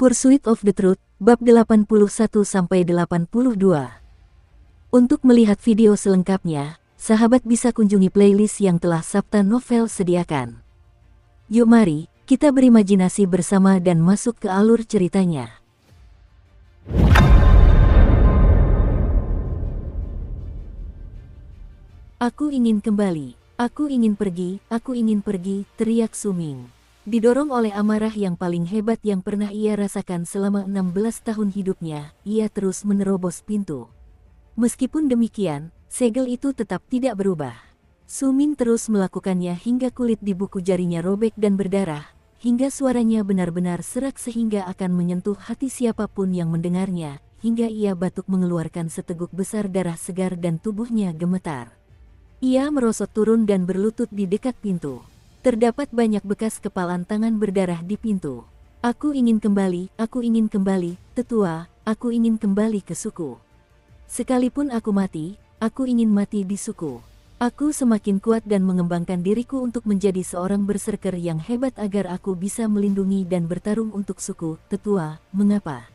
Pursuit of the Truth, bab 81-82. Untuk melihat video selengkapnya, sahabat bisa kunjungi playlist yang telah Sabta Novel sediakan. Yuk mari, kita berimajinasi bersama dan masuk ke alur ceritanya. Aku ingin kembali, aku ingin pergi, teriak Suming. Didorong oleh amarah yang paling hebat yang pernah ia rasakan selama 16 tahun hidupnya, ia terus menerobos pintu. Meskipun demikian, segel itu tetap tidak berubah. Suming terus melakukannya hingga kulit di buku jarinya robek dan berdarah, hingga suaranya benar-benar serak sehingga akan menyentuh hati siapapun yang mendengarnya, hingga ia batuk mengeluarkan seteguk besar darah segar dan tubuhnya gemetar. Ia merosot turun dan berlutut di dekat pintu. Terdapat banyak bekas kepalan tangan berdarah di pintu. Aku ingin kembali, tetua, aku ingin kembali ke suku. Sekalipun aku mati, aku ingin mati di suku. Aku semakin kuat dan mengembangkan diriku untuk menjadi seorang berserker yang hebat agar aku bisa melindungi dan bertarung untuk suku, tetua. Mengapa?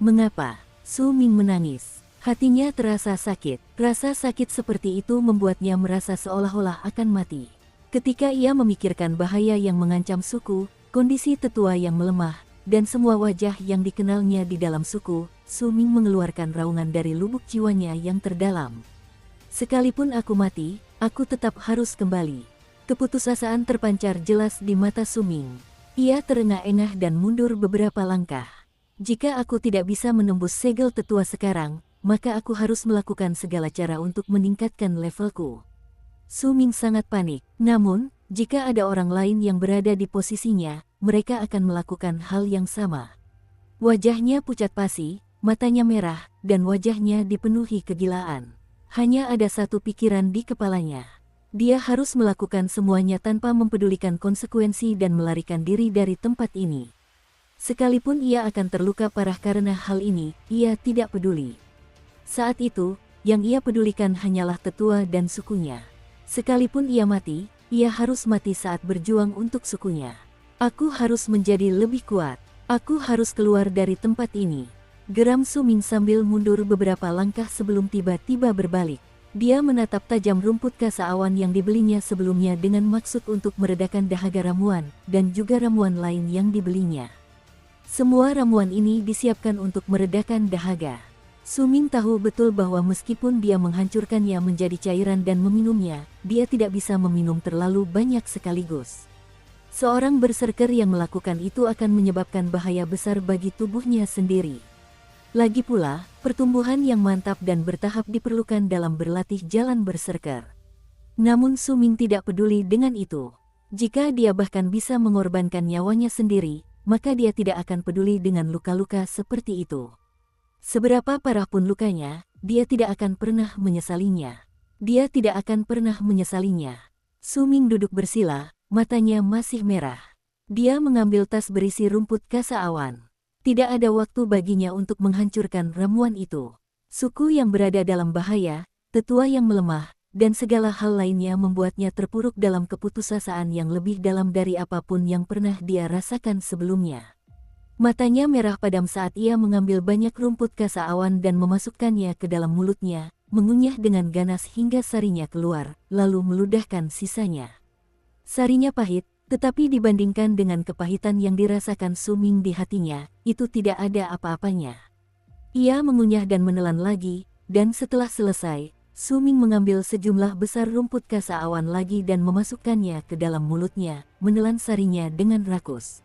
Mengapa? Suming menangis. Hatinya terasa sakit. Rasa sakit seperti itu membuatnya merasa seolah-olah akan mati. Ketika ia memikirkan bahaya yang mengancam suku, kondisi tetua yang melemah, dan semua wajah yang dikenalnya di dalam suku, Suming mengeluarkan raungan dari lubuk jiwanya yang terdalam. Sekalipun aku mati, aku tetap harus kembali. Keputusasaan terpancar jelas di mata Suming. Ia terengah-engah dan mundur beberapa langkah. Jika aku tidak bisa menembus segel tetua sekarang, maka aku harus melakukan segala cara untuk meningkatkan levelku. Suming sangat panik, namun, jika ada orang lain yang berada di posisinya, mereka akan melakukan hal yang sama. Wajahnya pucat pasi, matanya merah, dan wajahnya dipenuhi kegilaan. Hanya ada satu pikiran di kepalanya. Dia harus melakukan semuanya tanpa mempedulikan konsekuensi dan melarikan diri dari tempat ini. Sekalipun ia akan terluka parah karena hal ini, ia tidak peduli. Saat itu, yang ia pedulikan hanyalah tetua dan sukunya. Sekalipun ia mati, ia harus mati saat berjuang untuk sukunya. Aku harus menjadi lebih kuat. Aku harus keluar dari tempat ini. Geram Suming sambil mundur beberapa langkah sebelum tiba-tiba berbalik. Dia menatap tajam rumput kasa awan yang dibelinya sebelumnya dengan maksud untuk meredakan dahaga ramuan, dan juga ramuan lain yang dibelinya. Semua ramuan ini disiapkan untuk meredakan dahaga. Suming tahu betul bahwa meskipun dia menghancurkannya menjadi cairan dan meminumnya, dia tidak bisa meminum terlalu banyak sekaligus. Seorang berserker yang melakukan itu akan menyebabkan bahaya besar bagi tubuhnya sendiri. Lagi pula, pertumbuhan yang mantap dan bertahap diperlukan dalam berlatih jalan berserker. Namun Suming tidak peduli dengan itu. Jika dia bahkan bisa mengorbankan nyawanya sendiri, maka dia tidak akan peduli dengan luka-luka seperti itu. Seberapa parah pun lukanya, dia tidak akan pernah menyesalinya. Dia tidak akan pernah menyesalinya. Suming duduk bersila, matanya masih merah. Dia mengambil tas berisi rumput kasa awan. Tidak ada waktu baginya untuk menghancurkan ramuan itu. Suku yang berada dalam bahaya, tetua yang melemah, dan segala hal lainnya membuatnya terpuruk dalam keputusasaan yang lebih dalam dari apapun yang pernah dia rasakan sebelumnya. Matanya merah padam saat ia mengambil banyak rumput kasa awan dan memasukkannya ke dalam mulutnya, mengunyah dengan ganas hingga sarinya keluar, lalu meludahkan sisanya. Sarinya pahit, tetapi dibandingkan dengan kepahitan yang dirasakan Suming di hatinya, itu tidak ada apa-apanya. Ia mengunyah dan menelan lagi, dan setelah selesai, Suming mengambil sejumlah besar rumput kasa awan lagi dan memasukkannya ke dalam mulutnya, menelan sarinya dengan rakus.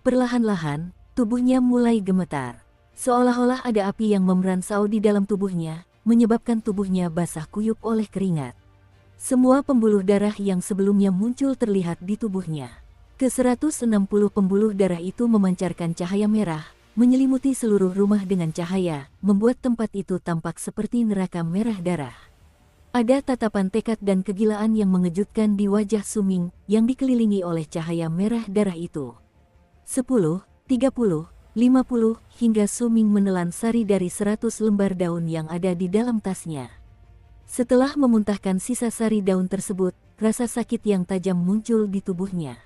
Perlahan-lahan, tubuhnya mulai gemetar. Seolah-olah ada api yang memeransau di dalam tubuhnya, menyebabkan tubuhnya basah kuyup oleh keringat. Semua pembuluh darah yang sebelumnya muncul terlihat di tubuhnya. Ke-160 pembuluh darah itu memancarkan cahaya merah, menyelimuti seluruh rumah dengan cahaya, membuat tempat itu tampak seperti neraka merah darah. Ada tatapan tekad dan kegilaan yang mengejutkan di wajah Suming, yang dikelilingi oleh cahaya merah darah itu. 10, 30, 50, hingga Suming menelan sari dari 100 lembar daun yang ada di dalam tasnya. Setelah memuntahkan sisa sari daun tersebut, rasa sakit yang tajam muncul di tubuhnya.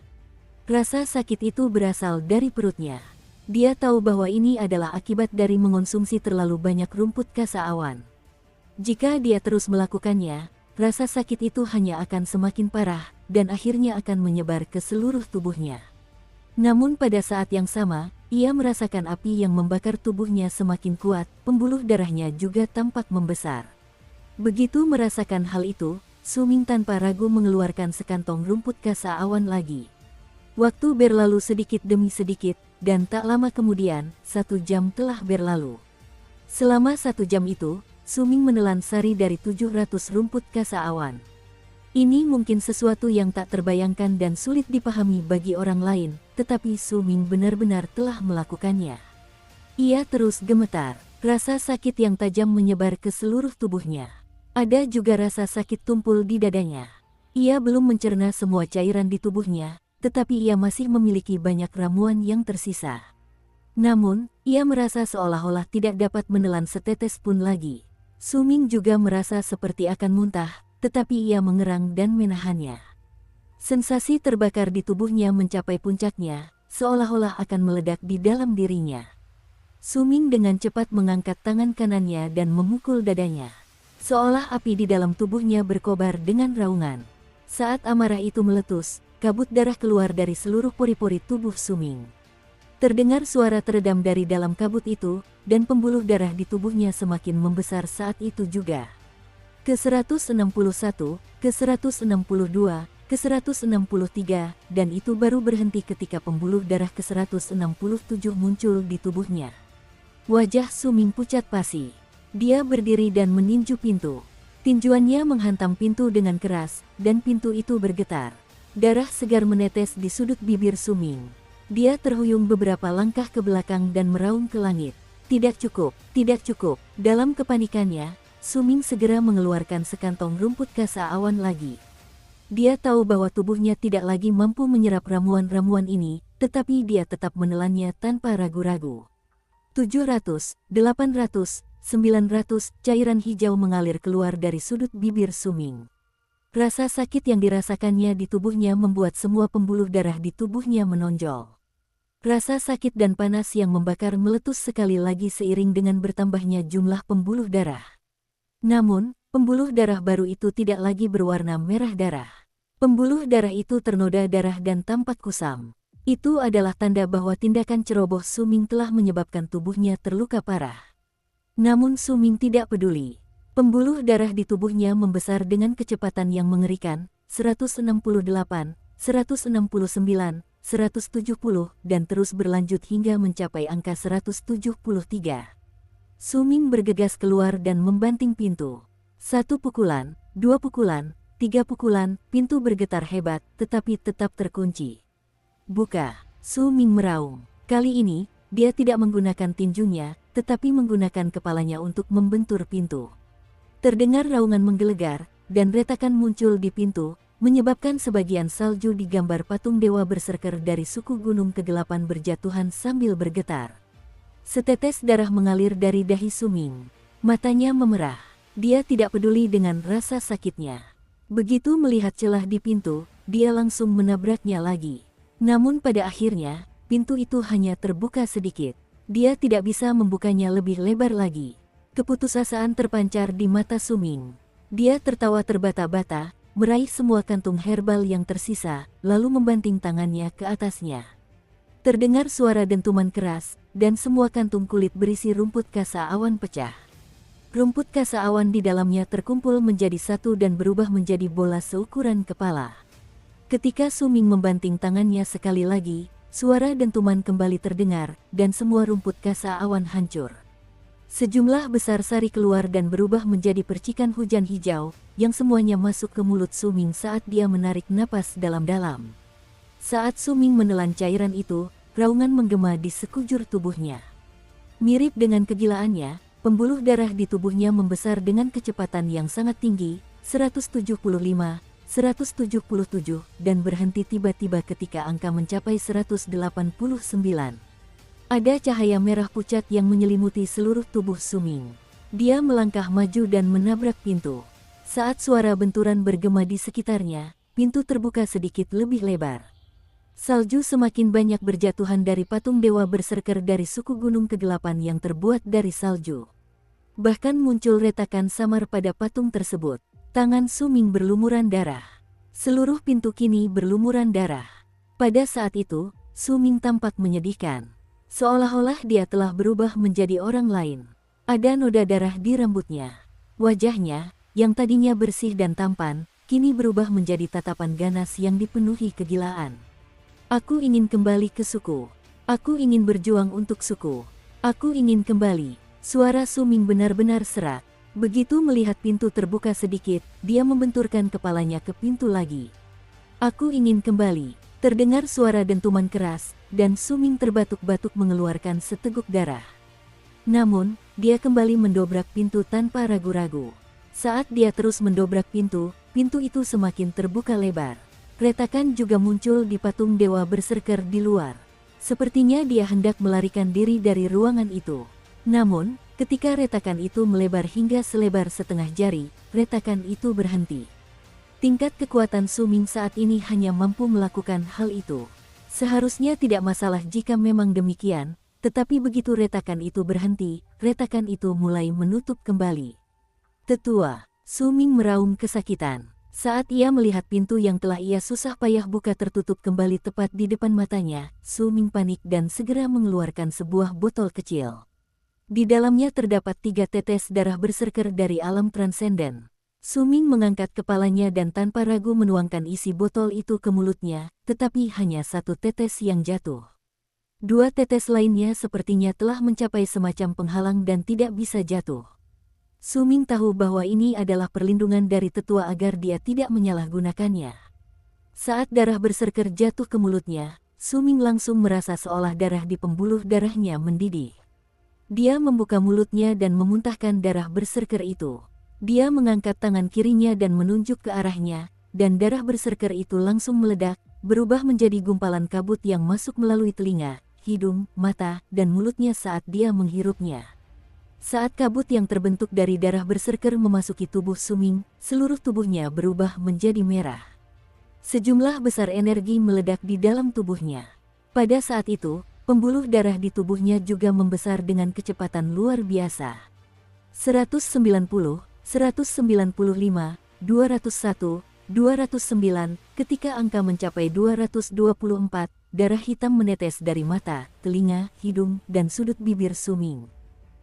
Rasa sakit itu berasal dari perutnya. Dia tahu bahwa ini adalah akibat dari mengonsumsi terlalu banyak rumput kasa awan. Jika dia terus melakukannya, rasa sakit itu hanya akan semakin parah dan akhirnya akan menyebar ke seluruh tubuhnya. Namun pada saat yang sama, ia merasakan api yang membakar tubuhnya semakin kuat, pembuluh darahnya juga tampak membesar. Begitu merasakan hal itu, Su Ming tanpa ragu mengeluarkan sekantong rumput kasa awan lagi. Waktu berlalu sedikit demi sedikit, dan tak lama kemudian, 1 jam telah berlalu. Selama 1 jam itu, Su Ming menelan sari dari 700 rumput kasa awan. Ini mungkin sesuatu yang tak terbayangkan dan sulit dipahami bagi orang lain, tetapi Su Ming benar-benar telah melakukannya. Ia terus gemetar, rasa sakit yang tajam menyebar ke seluruh tubuhnya. Ada juga rasa sakit tumpul di dadanya. Ia belum mencerna semua cairan di tubuhnya, tetapi ia masih memiliki banyak ramuan yang tersisa. Namun, ia merasa seolah-olah tidak dapat menelan setetes pun lagi. Su Ming juga merasa seperti akan muntah, tetapi ia mengerang dan menahannya. Sensasi terbakar di tubuhnya mencapai puncaknya, seolah-olah akan meledak di dalam dirinya. Su Ming dengan cepat mengangkat tangan kanannya dan memukul dadanya. Seolah api di dalam tubuhnya berkobar dengan raungan. Saat amarah itu meletus, kabut darah keluar dari seluruh pori-pori tubuh Su Ming. Terdengar suara teredam dari dalam kabut itu, dan pembuluh darah di tubuhnya semakin membesar saat itu juga. Ke-161, ke-162, ke-163, dan itu baru berhenti ketika pembuluh darah ke-167 muncul di tubuhnya. Wajah Su Ming pucat pasi. Dia berdiri dan meninju pintu. Tinjuannya menghantam pintu dengan keras, dan pintu itu bergetar. Darah segar menetes di sudut bibir Su Ming. Dia terhuyung beberapa langkah ke belakang dan meraung ke langit. Tidak cukup, tidak cukup. Dalam kepanikannya, Su Ming segera mengeluarkan sekantong rumput kasa awan lagi. Dia tahu bahwa tubuhnya tidak lagi mampu menyerap ramuan-ramuan ini, tetapi dia tetap menelannya tanpa ragu-ragu. 700, 800, 900 cairan hijau mengalir keluar dari sudut bibir Su Ming. Rasa sakit yang dirasakannya di tubuhnya membuat semua pembuluh darah di tubuhnya menonjol. Rasa sakit dan panas yang membakar meletus sekali lagi seiring dengan bertambahnya jumlah pembuluh darah. Namun, pembuluh darah baru itu tidak lagi berwarna merah darah. Pembuluh darah itu ternoda darah dan tampak kusam. Itu adalah tanda bahwa tindakan ceroboh Su Ming telah menyebabkan tubuhnya terluka parah. Namun Su Ming tidak peduli. Pembuluh darah di tubuhnya membesar dengan kecepatan yang mengerikan, 168, 169, 170, dan terus berlanjut hingga mencapai angka 173. Su Ming bergegas keluar dan membanting pintu. 1 pukulan, 2 pukulan, 3 pukulan, pintu bergetar hebat, tetapi tetap terkunci. Buka, Su Ming meraung. Kali ini, dia tidak menggunakan tinjunya, tetapi menggunakan kepalanya untuk membentur pintu. Terdengar raungan menggelegar, dan retakan muncul di pintu, menyebabkan sebagian salju di gambar patung dewa berserker dari suku gunung kegelapan berjatuhan sambil bergetar. Setetes darah mengalir dari dahi Su Ming. Matanya memerah. Dia tidak peduli dengan rasa sakitnya. Begitu melihat celah di pintu, dia langsung menabraknya lagi. Namun pada akhirnya, pintu itu hanya terbuka sedikit. Dia tidak bisa membukanya lebih lebar lagi. Keputusasaan terpancar di mata Su Ming. Dia tertawa terbata-bata, meraih semua kantung herbal yang tersisa, lalu membanting tangannya ke atasnya. Terdengar suara dentuman keras, dan semua kantung kulit berisi rumput kasa awan pecah. Rumput kasa awan di dalamnya terkumpul menjadi satu dan berubah menjadi bola seukuran kepala. Ketika Su Ming membanting tangannya sekali lagi, suara dentuman kembali terdengar, dan semua rumput kasa awan hancur. Sejumlah besar sari keluar dan berubah menjadi percikan hujan hijau, yang semuanya masuk ke mulut Su Ming saat dia menarik napas dalam-dalam. Saat Su Ming menelan cairan itu, raungan menggema di sekujur tubuhnya. Mirip dengan kegilaannya, pembuluh darah di tubuhnya membesar dengan kecepatan yang sangat tinggi, 175, 177, dan berhenti tiba-tiba ketika angka mencapai 189. Ada cahaya merah pucat yang menyelimuti seluruh tubuh Su Ming. Dia melangkah maju dan menabrak pintu. Saat suara benturan bergema di sekitarnya, pintu terbuka sedikit lebih lebar. Salju semakin banyak berjatuhan dari patung dewa berserker dari suku Gunung Kegelapan yang terbuat dari salju. Bahkan muncul retakan samar pada patung tersebut. Tangan Su Ming berlumuran darah. Seluruh pintu kini berlumuran darah. Pada saat itu, Su Ming tampak menyedihkan. Seolah-olah dia telah berubah menjadi orang lain. Ada noda darah di rambutnya. Wajahnya, yang tadinya bersih dan tampan, kini berubah menjadi tatapan ganas yang dipenuhi kegilaan. Aku ingin kembali ke suku. Aku ingin berjuang untuk suku. Aku ingin kembali. Suara Su Ming benar-benar serak. Begitu melihat pintu terbuka sedikit, dia membenturkan kepalanya ke pintu lagi. Aku ingin kembali. Terdengar suara dentuman keras, dan Su Ming terbatuk-batuk mengeluarkan seteguk darah. Namun, dia kembali mendobrak pintu tanpa ragu-ragu. Saat dia terus mendobrak pintu itu semakin terbuka lebar. Retakan juga muncul di patung dewa berserker di luar. Sepertinya dia hendak melarikan diri dari ruangan itu. Namun, ketika retakan itu melebar hingga selebar setengah jari, retakan itu berhenti. Tingkat kekuatan Su Ming saat ini hanya mampu melakukan hal itu. Seharusnya tidak masalah jika memang demikian, tetapi begitu retakan itu berhenti, retakan itu mulai menutup kembali. Tetua, Su Ming meraung kesakitan. Saat ia melihat pintu yang telah ia susah payah buka tertutup kembali tepat di depan matanya, Su Ming panik dan segera mengeluarkan sebuah botol kecil. Di dalamnya terdapat 3 tetes darah berserker dari alam transenden. Su Ming mengangkat kepalanya dan tanpa ragu menuangkan isi botol itu ke mulutnya, tetapi hanya 1 tetes yang jatuh. 2 tetes lainnya sepertinya telah mencapai semacam penghalang dan tidak bisa jatuh. Su Ming tahu bahwa ini adalah perlindungan dari tetua agar dia tidak menyalahgunakannya. Saat darah berserker jatuh ke mulutnya, Su Ming langsung merasa seolah darah di pembuluh darahnya mendidih. Dia membuka mulutnya dan memuntahkan darah berserker itu. Dia mengangkat tangan kirinya dan menunjuk ke arahnya, dan darah berserker itu langsung meledak, berubah menjadi gumpalan kabut yang masuk melalui telinga, hidung, mata, dan mulutnya saat dia menghirupnya. Saat kabut yang terbentuk dari darah berserker memasuki tubuh Su Ming, seluruh tubuhnya berubah menjadi merah. Sejumlah besar energi meledak di dalam tubuhnya. Pada saat itu, pembuluh darah di tubuhnya juga membesar dengan kecepatan luar biasa. 190, 195, 201, 209, ketika angka mencapai 224, darah hitam menetes dari mata, telinga, hidung, dan sudut bibir Su Ming.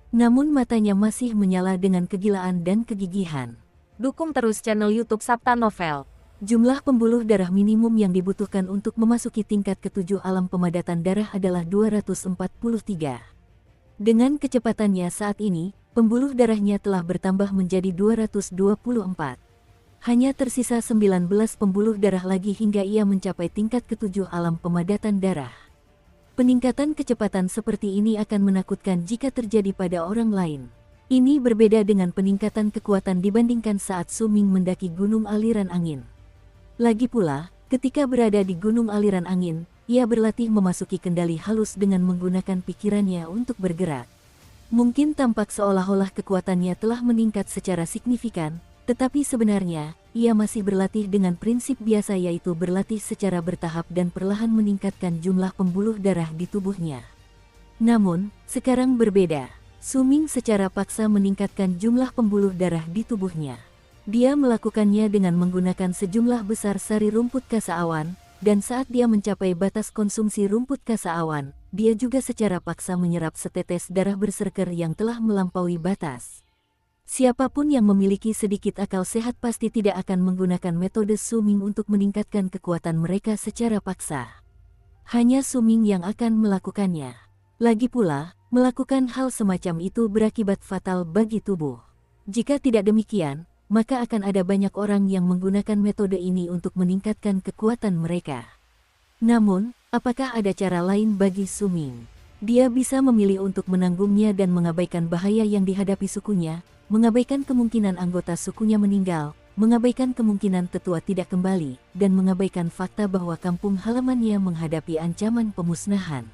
Namun matanya masih menyala dengan kegilaan dan kegigihan. Dukung terus channel YouTube Sabta Novel. Jumlah pembuluh darah minimum yang dibutuhkan untuk memasuki tingkat ke-7 alam pemadatan darah adalah 243. Dengan kecepatannya saat ini, pembuluh darahnya telah bertambah menjadi 224. Hanya tersisa 19 pembuluh darah lagi hingga ia mencapai tingkat ke-7 alam pemadatan darah. Peningkatan kecepatan seperti ini akan menakutkan jika terjadi pada orang lain. Ini berbeda dengan peningkatan kekuatan dibandingkan saat Su Ming mendaki gunung aliran angin. Lagi pula, ketika berada di gunung aliran angin, ia berlatih memasuki kendali halus dengan menggunakan pikirannya untuk bergerak. Mungkin tampak seolah-olah kekuatannya telah meningkat secara signifikan, tetapi sebenarnya, ia masih berlatih dengan prinsip biasa yaitu berlatih secara bertahap dan perlahan meningkatkan jumlah pembuluh darah di tubuhnya. Namun, sekarang berbeda. Su Ming secara paksa meningkatkan jumlah pembuluh darah di tubuhnya. Dia melakukannya dengan menggunakan sejumlah besar sari rumput kasa awan, dan saat dia mencapai batas konsumsi rumput kasa awan, dia juga secara paksa menyerap setetes darah berserker yang telah melampaui batas. Siapapun yang memiliki sedikit akal sehat pasti tidak akan menggunakan metode Su Ming untuk meningkatkan kekuatan mereka secara paksa. Hanya Su Ming yang akan melakukannya. Lagi pula, melakukan hal semacam itu berakibat fatal bagi tubuh. Jika tidak demikian, maka akan ada banyak orang yang menggunakan metode ini untuk meningkatkan kekuatan mereka. Namun, apakah ada cara lain bagi Su Ming? Dia bisa memilih untuk menanggungnya dan mengabaikan bahaya yang dihadapi sukunya, mengabaikan kemungkinan anggota sukunya meninggal, mengabaikan kemungkinan tetua tidak kembali, dan mengabaikan fakta bahwa kampung halamannya menghadapi ancaman pemusnahan.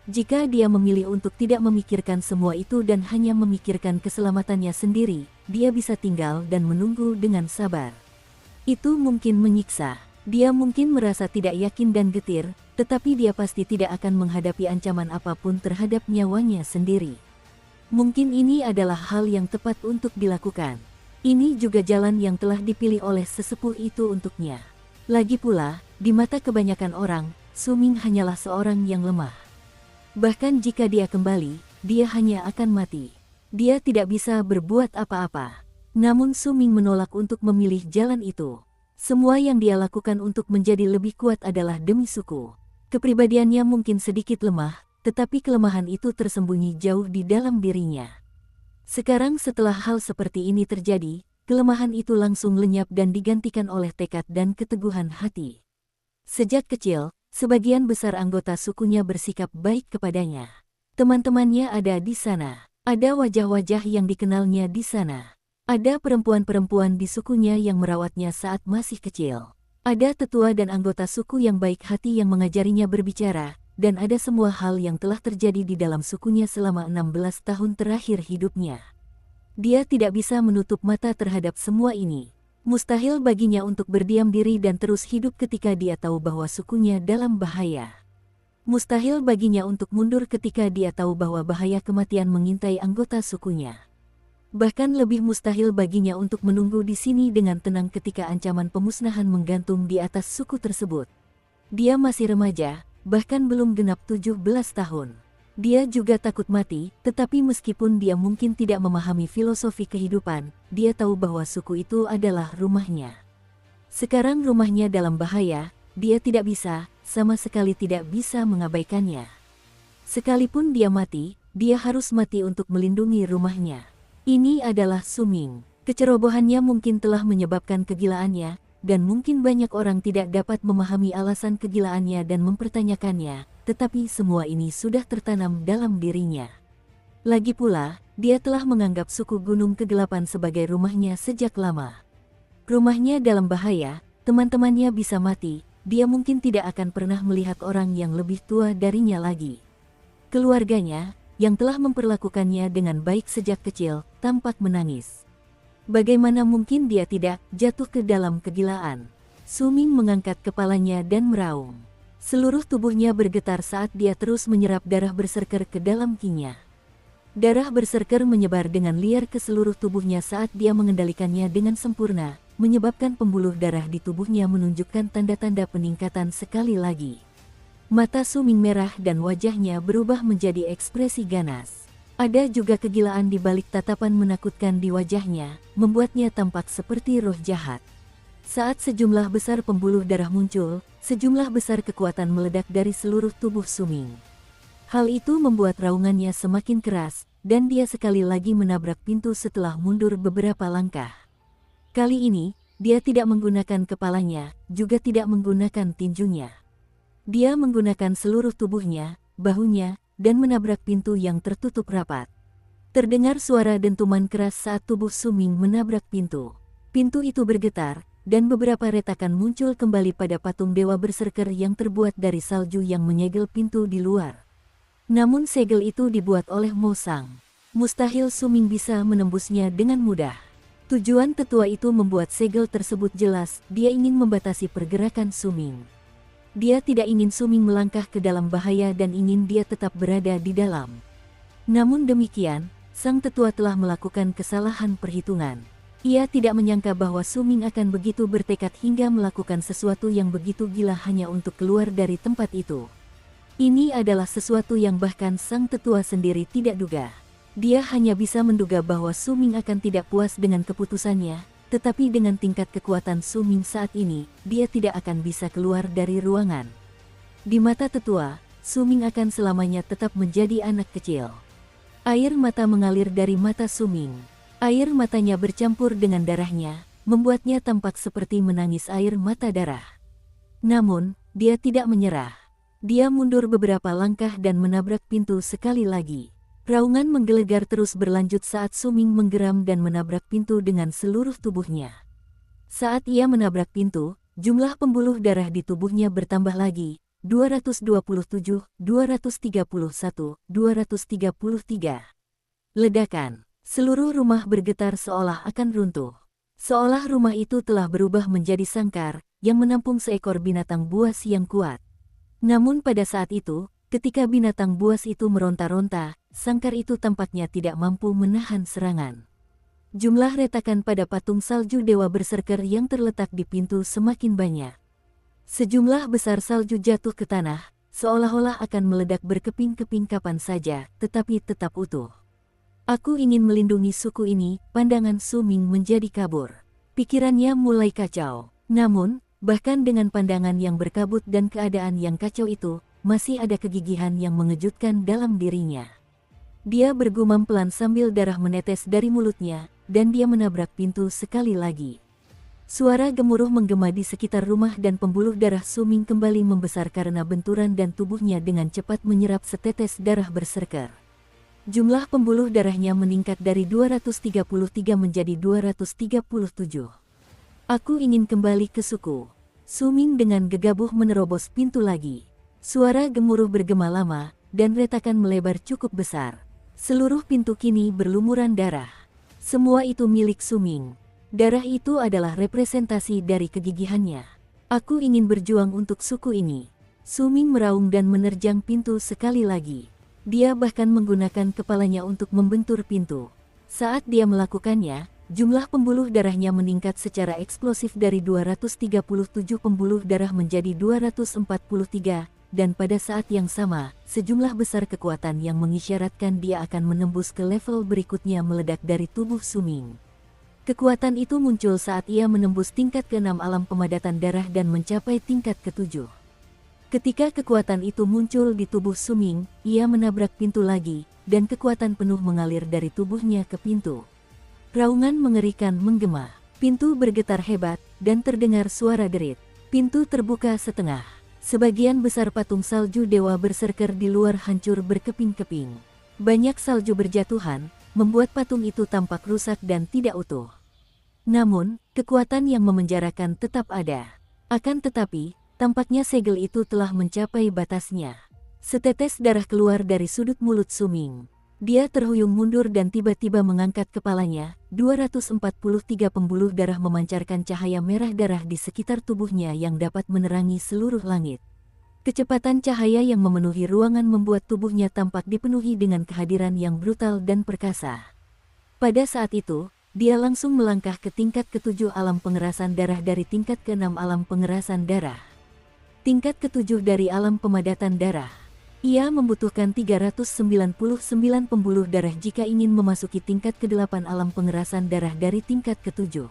Jika dia memilih untuk tidak memikirkan semua itu dan hanya memikirkan keselamatannya sendiri, dia bisa tinggal dan menunggu dengan sabar. Itu mungkin menyiksa. Dia mungkin merasa tidak yakin dan getir, tetapi dia pasti tidak akan menghadapi ancaman apapun terhadap nyawanya sendiri. Mungkin ini adalah hal yang tepat untuk dilakukan. Ini juga jalan yang telah dipilih oleh sesepuh itu untuknya. Lagi pula, di mata kebanyakan orang, Su Ming hanyalah seorang yang lemah. Bahkan jika dia kembali, dia hanya akan mati. Dia tidak bisa berbuat apa-apa. Namun Su Ming menolak untuk memilih jalan itu. Semua yang dia lakukan untuk menjadi lebih kuat adalah demi suku. Kepribadiannya mungkin sedikit lemah, tetapi kelemahan itu tersembunyi jauh di dalam dirinya. Sekarang setelah hal seperti ini terjadi, kelemahan itu langsung lenyap dan digantikan oleh tekad dan keteguhan hati. Sejak kecil, sebagian besar anggota sukunya bersikap baik kepadanya. Teman-temannya ada di sana. Ada wajah-wajah yang dikenalnya di sana. Ada perempuan-perempuan di sukunya yang merawatnya saat masih kecil. Ada tetua dan anggota suku yang baik hati yang mengajarinya berbicara, dan ada semua hal yang telah terjadi di dalam sukunya selama 16 tahun terakhir hidupnya. Dia tidak bisa menutup mata terhadap semua ini. Mustahil baginya untuk berdiam diri dan terus hidup ketika dia tahu bahwa sukunya dalam bahaya. Mustahil baginya untuk mundur ketika dia tahu bahwa bahaya kematian mengintai anggota sukunya. Bahkan lebih mustahil baginya untuk menunggu di sini dengan tenang ketika ancaman pemusnahan menggantung di atas suku tersebut. Dia masih remaja, bahkan belum genap 17 tahun. Dia juga takut mati, tetapi meskipun dia mungkin tidak memahami filosofi kehidupan, dia tahu bahwa suku itu adalah rumahnya. Sekarang rumahnya dalam bahaya, dia tidak bisa, sama sekali tidak bisa mengabaikannya. Sekalipun dia mati, dia harus mati untuk melindungi rumahnya. Ini adalah Su Ming. Kecerobohannya mungkin telah menyebabkan kegilaannya, dan mungkin banyak orang tidak dapat memahami alasan kegilaannya dan mempertanyakannya, tetapi semua ini sudah tertanam dalam dirinya. Lagi pula, dia telah menganggap suku Gunung Kegelapan sebagai rumahnya sejak lama. Rumahnya dalam bahaya, teman-temannya bisa mati, dia mungkin tidak akan pernah melihat orang yang lebih tua darinya lagi. Keluarganya, yang telah memperlakukannya dengan baik sejak kecil, tampak menangis. Bagaimana mungkin dia tidak jatuh ke dalam kegilaan? Su Ming mengangkat kepalanya dan meraung. Seluruh tubuhnya bergetar saat dia terus menyerap darah berserker ke dalam kinya. Darah berserker menyebar dengan liar ke seluruh tubuhnya saat dia mengendalikannya dengan sempurna, menyebabkan pembuluh darah di tubuhnya menunjukkan tanda-tanda peningkatan sekali lagi. Mata Su Ming merah dan wajahnya berubah menjadi ekspresi ganas. Ada juga kegilaan di balik tatapan menakutkan di wajahnya, membuatnya tampak seperti roh jahat. Saat sejumlah besar pembuluh darah muncul, sejumlah besar kekuatan meledak dari seluruh tubuh Su Ming. Hal itu membuat raungannya semakin keras, dan dia sekali lagi menabrak pintu setelah mundur beberapa langkah. Kali ini, dia tidak menggunakan kepalanya, juga tidak menggunakan tinjunya. Dia menggunakan seluruh tubuhnya, bahunya, dan menabrak pintu yang tertutup rapat. Terdengar suara dentuman keras saat tubuh Su Ming menabrak pintu. Pintu itu bergetar, dan beberapa retakan muncul kembali pada patung dewa berserker yang terbuat dari salju yang menyegel pintu di luar. Namun segel itu dibuat oleh Mo Sang. Mustahil Su Ming bisa menembusnya dengan mudah. Tujuan tetua itu membuat segel tersebut jelas, dia ingin membatasi pergerakan Su Ming. Dia tidak ingin Su Ming melangkah ke dalam bahaya dan ingin dia tetap berada di dalam. Namun demikian, sang tetua telah melakukan kesalahan perhitungan. Ia tidak menyangka bahwa Su Ming akan begitu bertekad hingga melakukan sesuatu yang begitu gila hanya untuk keluar dari tempat itu. Ini adalah sesuatu yang bahkan sang tetua sendiri tidak duga. Dia hanya bisa menduga bahwa Su Ming akan tidak puas dengan keputusannya, tetapi dengan tingkat kekuatan Su Ming saat ini, dia tidak akan bisa keluar dari ruangan. Di mata tetua, Su Ming akan selamanya tetap menjadi anak kecil. Air mata mengalir dari mata Su Ming. Air matanya bercampur dengan darahnya, membuatnya tampak seperti menangis air mata darah. Namun, dia tidak menyerah. Dia mundur beberapa langkah dan menabrak pintu sekali lagi. Raungan menggelegar terus berlanjut saat Su Ming menggeram dan menabrak pintu dengan seluruh tubuhnya. Saat ia menabrak pintu, jumlah pembuluh darah di tubuhnya bertambah lagi, 227, 231, 233. Ledakan. Seluruh rumah bergetar seolah akan runtuh. Seolah rumah itu telah berubah menjadi sangkar, yang menampung seekor binatang buas yang kuat. Namun pada saat itu, ketika binatang buas itu meronta-ronta, sangkar itu tampaknya tidak mampu menahan serangan. Jumlah retakan pada patung salju Dewa Berserker yang terletak di pintu semakin banyak. Sejumlah besar salju jatuh ke tanah, seolah-olah akan meledak berkeping-keping kapan saja, tetapi tetap utuh. Aku ingin melindungi suku ini, pandangan Su Ming menjadi kabur. Pikirannya mulai kacau. Namun, bahkan dengan pandangan yang berkabut dan keadaan yang kacau itu, masih ada kegigihan yang mengejutkan dalam dirinya. Dia bergumam pelan sambil darah menetes dari mulutnya, dan dia menabrak pintu sekali lagi. Suara gemuruh menggema di sekitar rumah dan pembuluh darah Su Ming kembali membesar karena benturan dan tubuhnya dengan cepat menyerap setetes darah berserker. Jumlah pembuluh darahnya meningkat dari 233 menjadi 237. Aku ingin kembali ke suku. Su Ming dengan gegabah menerobos pintu lagi. Suara gemuruh bergema lama, dan retakan melebar cukup besar. Seluruh pintu kini berlumuran darah. Semua itu milik Su Ming. Darah itu adalah representasi dari kegigihannya. Aku ingin berjuang untuk suku ini. Su Ming meraung dan menerjang pintu sekali lagi. Dia bahkan menggunakan kepalanya untuk membentur pintu. Saat dia melakukannya, jumlah pembuluh darahnya meningkat secara eksplosif dari 237 pembuluh darah menjadi 243, dan pada saat yang sama, sejumlah besar kekuatan yang mengisyaratkan dia akan menembus ke level berikutnya meledak dari tubuh Su Ming. Kekuatan itu muncul saat ia menembus tingkat ke-6 alam pemadatan darah dan mencapai tingkat ke-7. Ketika kekuatan itu muncul di tubuh Su Ming, ia menabrak pintu lagi, dan kekuatan penuh mengalir dari tubuhnya ke pintu. Raungan mengerikan menggema. Pintu bergetar hebat, dan terdengar suara derit. Pintu terbuka setengah. Sebagian besar patung salju Dewa Berserker di luar hancur berkeping-keping. Banyak salju berjatuhan, membuat patung itu tampak rusak dan tidak utuh. Namun, kekuatan yang memenjarakan tetap ada. Akan tetapi, tampaknya segel itu telah mencapai batasnya. Setetes darah keluar dari sudut mulut Su Ming. Dia terhuyung mundur dan tiba-tiba mengangkat kepalanya. 243 pembuluh darah memancarkan cahaya merah darah di sekitar tubuhnya yang dapat menerangi seluruh langit. Kecepatan cahaya yang memenuhi ruangan membuat tubuhnya tampak dipenuhi dengan kehadiran yang brutal dan perkasa. Pada saat itu, dia langsung melangkah ke tingkat ke-7 alam pengerasan darah dari tingkat ke-6 alam pengerasan darah. Tingkat ke-7 dari alam pemadatan darah. Ia membutuhkan 399 pembuluh darah jika ingin memasuki tingkat ke-8 alam pengerasan darah dari tingkat ke-7.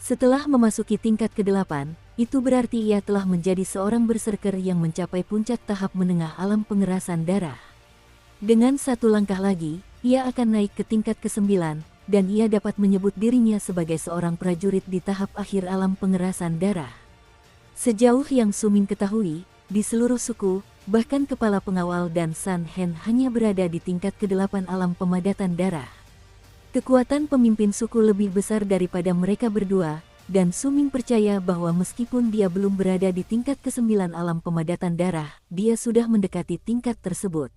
Setelah memasuki tingkat ke-8, itu berarti ia telah menjadi seorang berserker yang mencapai puncak tahap menengah alam pengerasan darah. Dengan satu langkah lagi, ia akan naik ke tingkat ke-9, dan ia dapat menyebut dirinya sebagai seorang prajurit di tahap akhir alam pengerasan darah. Sejauh yang Su Ming ketahui, di seluruh suku, bahkan kepala pengawal dan San Hen hanya berada di tingkat ke-8 alam pemadatan darah. Kekuatan pemimpin suku lebih besar daripada mereka berdua, dan Su Ming percaya bahwa meskipun dia belum berada di tingkat ke-9 alam pemadatan darah, dia sudah mendekati tingkat tersebut.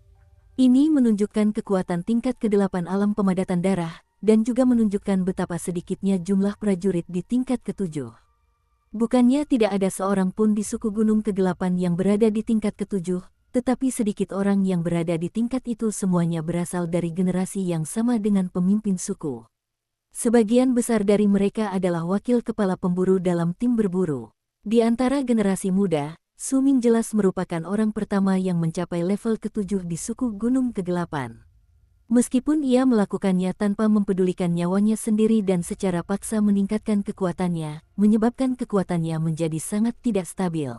Ini menunjukkan kekuatan tingkat ke-8 alam pemadatan darah, dan juga menunjukkan betapa sedikitnya jumlah prajurit di tingkat ke-7. Bukannya tidak ada seorang pun di suku Gunung Kegelapan yang berada di tingkat ke-7, tetapi sedikit orang yang berada di tingkat itu semuanya berasal dari generasi yang sama dengan pemimpin suku. Sebagian besar dari mereka adalah wakil kepala pemburu dalam tim berburu. Di antara generasi muda, Su Ming jelas merupakan orang pertama yang mencapai level ke-7 di suku Gunung Kegelapan. Meskipun ia melakukannya tanpa mempedulikan nyawanya sendiri dan secara paksa meningkatkan kekuatannya, menyebabkan kekuatannya menjadi sangat tidak stabil.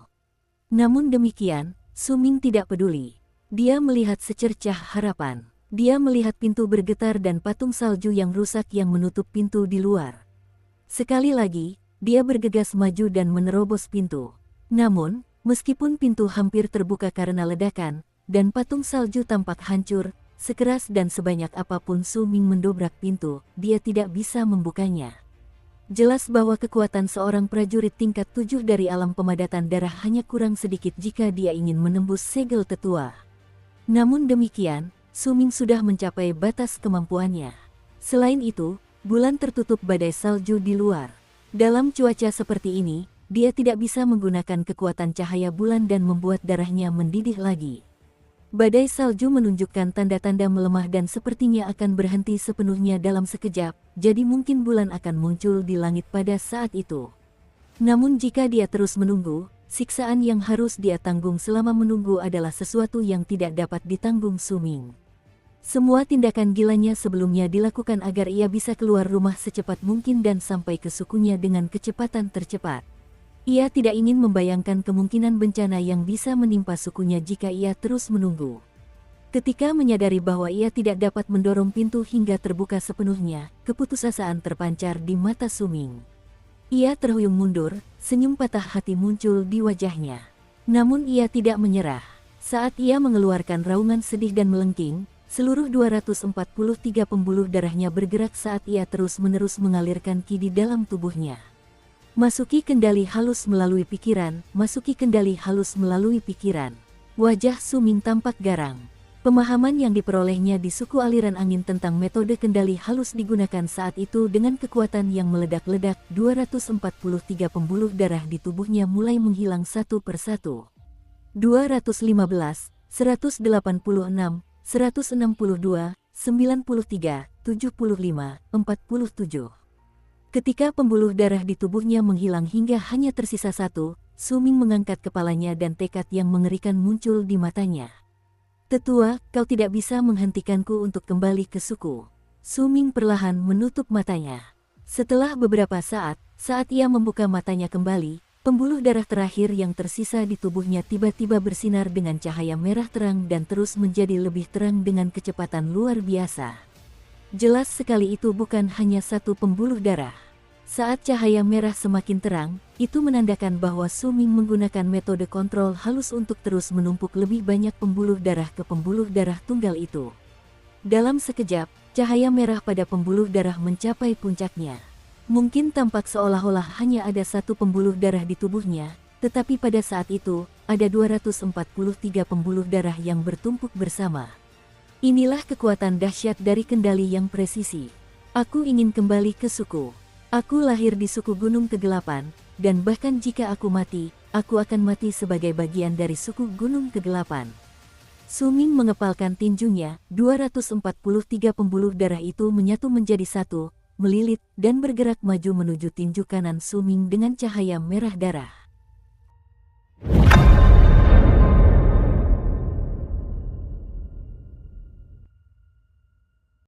Namun demikian, Su Ming tidak peduli. Dia melihat secercah harapan. Dia melihat pintu bergetar dan patung salju yang rusak yang menutup pintu di luar. Sekali lagi, dia bergegas maju dan menerobos pintu. Namun, meskipun pintu hampir terbuka karena ledakan, dan patung salju tampak hancur, sekeras dan sebanyak apapun Su Ming mendobrak pintu, dia tidak bisa membukanya. Jelas bahwa kekuatan seorang prajurit tingkat 7 dari alam pemadatan darah hanya kurang sedikit jika dia ingin menembus segel tetua. Namun demikian, Su Ming sudah mencapai batas kemampuannya. Selain itu, bulan tertutup badai salju di luar. Dalam cuaca seperti ini, dia tidak bisa menggunakan kekuatan cahaya bulan dan membuat darahnya mendidih lagi. Badai salju menunjukkan tanda-tanda melemah dan sepertinya akan berhenti sepenuhnya dalam sekejap, jadi mungkin bulan akan muncul di langit pada saat itu. Namun jika dia terus menunggu, siksaan yang harus dia tanggung selama menunggu adalah sesuatu yang tidak dapat ditanggung Su Ming. Semua tindakan gilanya sebelumnya dilakukan agar ia bisa keluar rumah secepat mungkin dan sampai ke sukunya dengan kecepatan tercepat. Ia tidak ingin membayangkan kemungkinan bencana yang bisa menimpa sukunya jika ia terus menunggu. Ketika menyadari bahwa ia tidak dapat mendorong pintu hingga terbuka sepenuhnya, keputusasaan terpancar di mata Su Ming. Ia terhuyung mundur, senyum patah hati muncul di wajahnya. Namun ia tidak menyerah. Saat ia mengeluarkan raungan sedih dan melengking, seluruh 243 pembuluh darahnya bergerak saat ia terus-menerus mengalirkan ki di dalam tubuhnya. Masuki kendali halus melalui pikiran, masuki kendali halus melalui pikiran. Wajah Su Ming tampak garang. Pemahaman yang diperolehnya di suku aliran angin tentang metode kendali halus digunakan saat itu dengan kekuatan yang meledak-ledak. 243 pembuluh darah di tubuhnya mulai menghilang satu persatu. 215, 186, 162, 93, 75, 47. Ketika pembuluh darah di tubuhnya menghilang hingga hanya tersisa satu, Su Ming mengangkat kepalanya dan tekad yang mengerikan muncul di matanya. "Tetua, kau tidak bisa menghentikanku untuk kembali ke suku." Su Ming perlahan menutup matanya. Setelah beberapa saat ia membuka matanya kembali, pembuluh darah terakhir yang tersisa di tubuhnya tiba-tiba bersinar dengan cahaya merah terang dan terus menjadi lebih terang dengan kecepatan luar biasa. Jelas sekali itu bukan hanya satu pembuluh darah. Saat cahaya merah semakin terang, itu menandakan bahwa Su Ming menggunakan metode kontrol halus untuk terus menumpuk lebih banyak pembuluh darah ke pembuluh darah tunggal itu. Dalam sekejap, cahaya merah pada pembuluh darah mencapai puncaknya. Mungkin tampak seolah-olah hanya ada satu pembuluh darah di tubuhnya, tetapi pada saat itu, ada 243 pembuluh darah yang bertumpuk bersama. Inilah kekuatan dahsyat dari kendali yang presisi. Aku ingin kembali ke suku. Aku lahir di suku Gunung Kegelapan, dan bahkan jika aku mati, aku akan mati sebagai bagian dari suku Gunung Kegelapan. Su Ming mengepalkan tinjunya, 243 pembuluh darah itu menyatu menjadi satu, melilit, dan bergerak maju menuju tinju kanan Su Ming dengan cahaya merah darah.